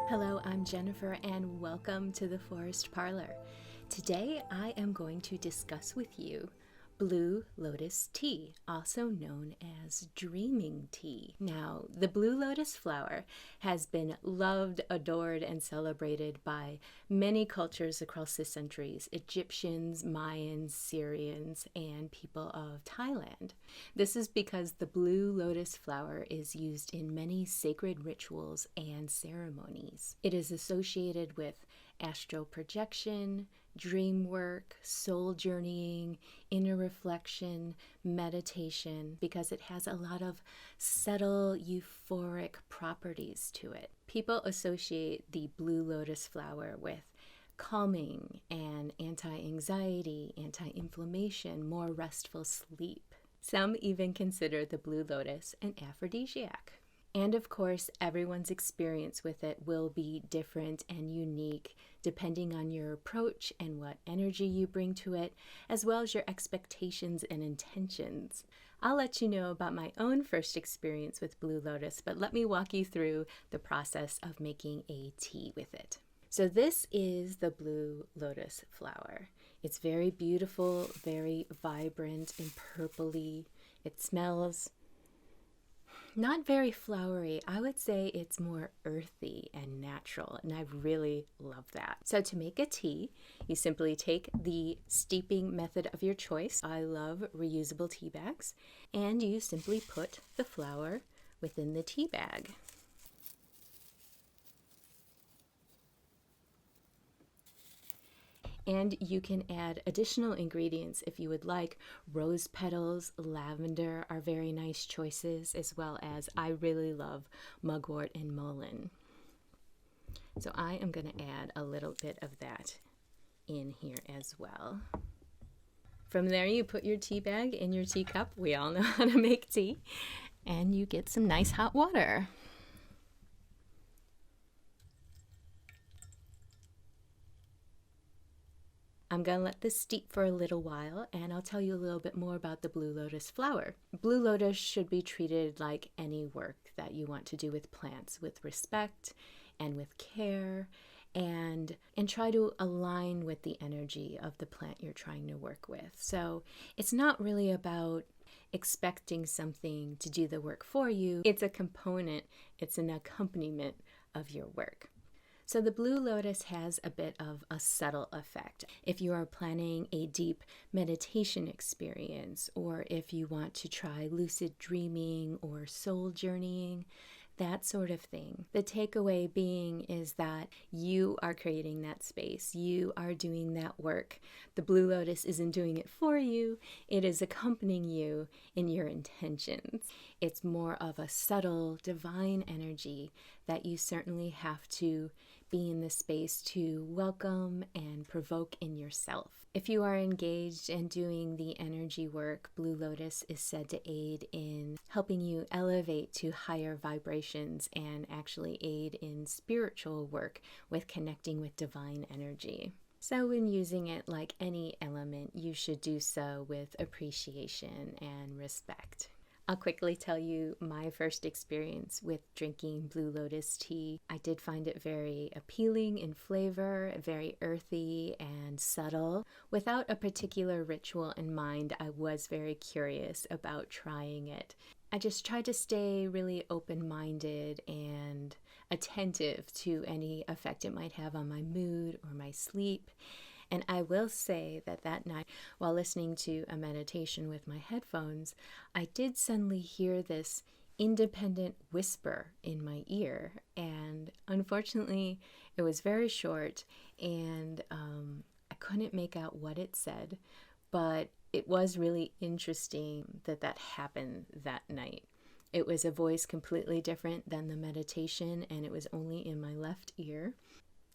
Hello, I'm Jennifer and welcome to the Forest Parlor. Today I am going to discuss with you Blue Lotus tea, also known as dreaming tea. Now, the blue lotus flower has been loved, adored, and celebrated by many cultures across the centuries: Egyptians, Mayans, Syrians, and people of Thailand. This is because the blue lotus flower is used in many sacred rituals and ceremonies. It is associated with astral projection, dream work, soul journeying, inner reflection, meditation, because it has a lot of subtle euphoric properties to it. People associate the blue lotus flower with calming and anti-anxiety, anti-inflammation, more restful sleep. Some even consider the blue lotus an aphrodisiac. And of course, everyone's experience with it will be different and unique depending on your approach and what energy you bring to it, as well as your expectations and intentions. I'll let you know about my own first experience with Blue Lotus, but let me walk you through the process of making a tea with it. So this is the Blue Lotus flower. It's very beautiful, very vibrant and purpley. It smells not very flowery. I would say it's more earthy and natural, and I really love that. So to make a tea, you simply take the steeping method of your choice. I love reusable tea bags, and you simply put the flower within the tea bag. And you can add additional ingredients if you would like. Rose petals, lavender are very nice choices, as well as I really love mugwort and mullein. So I am going to add a little bit of that in here as well. From there, you put your tea bag in your teacup. We all know how to make tea. And you get some nice hot water. I'm going to let this steep for a little while, and I'll tell you a little bit more about the blue lotus flower. Blue lotus should be treated like any work that you want to do with plants, with respect and with care, and try to align with the energy of the plant you're trying to work with. So it's not really about expecting something to do the work for you. It's a component, it's an accompaniment of your work. So the blue lotus has a bit of a subtle effect. If you are planning a deep meditation experience, or if you want to try lucid dreaming or soul journeying, that sort of thing. The takeaway being is that you are creating that space. You are doing that work. The blue lotus isn't doing it for you. It is accompanying you in your intentions. It's more of a subtle, divine energy that you certainly have to be in the space to welcome and provoke in yourself. If you are engaged in doing the energy work, Blue Lotus is said to aid in helping you elevate to higher vibrations and actually aid in spiritual work with connecting with divine energy. So when using it like any element, you should do so with appreciation and respect. I'll quickly tell you my first experience with drinking Blue Lotus tea. I did find it very appealing in flavor, very earthy and subtle. Without a particular ritual in mind, I was very curious about trying it. I just tried to stay really open-minded and attentive to any effect it might have on my mood or my sleep. And I will say that that night, while listening to a meditation with my headphones, I did suddenly hear this independent whisper in my ear. And unfortunately, it was very short, and I couldn't make out what it said. But it was really interesting that that happened that night. It was a voice completely different than the meditation, and it was only in my left ear.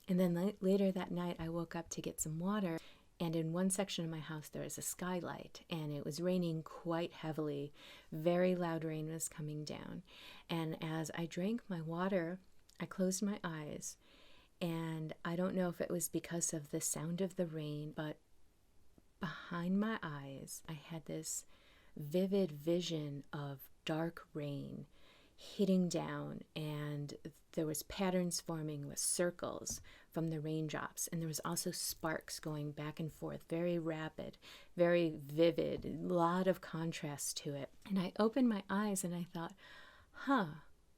And then later that night, I woke up to get some water, and in one section of my house, there was a skylight, and it was raining quite heavily. Very loud rain was coming down. And as I drank my water, I closed my eyes, and I don't know if it was because of the sound of the rain, but behind my eyes, I had this vivid vision of dark rain hitting down, and there was patterns forming with circles from the raindrops, and there was also sparks going back and forth, very rapid, very vivid, a lot of contrast to it. And I opened my eyes and I thought,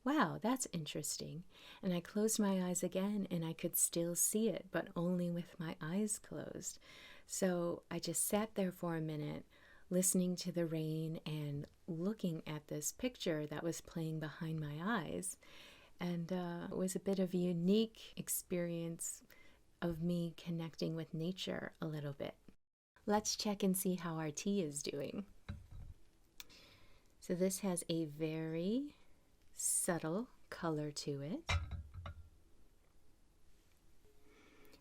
wow, that's interesting. And I closed my eyes again and I could still see it, but only with my eyes closed. So I just sat there for a minute, listening to the rain and looking at this picture that was playing behind my eyes. And it was a bit of a unique experience of me connecting with nature a little bit. Let's check and see how our tea is doing. So this has a very subtle color to it.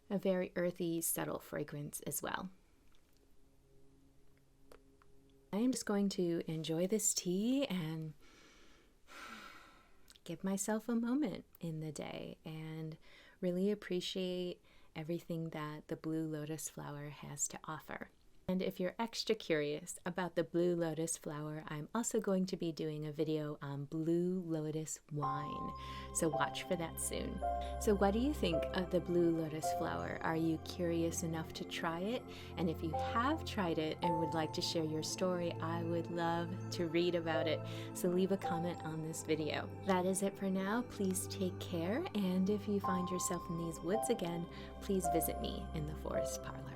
A very earthy, subtle fragrance as well. I am just going to enjoy this tea and give myself a moment in the day and really appreciate everything that the blue lotus flower has to offer. And if you're extra curious about the blue lotus flower, I'm also going to be doing a video on blue lotus wine, so watch for that soon. So what do you think of the blue lotus flower? Are you curious enough to try it? And if you have tried it and would like to share your story, I would love to read about it. So leave a comment on this video. That is it for now. Please take care, and if you find yourself in these woods again, please visit me in the forest parlor.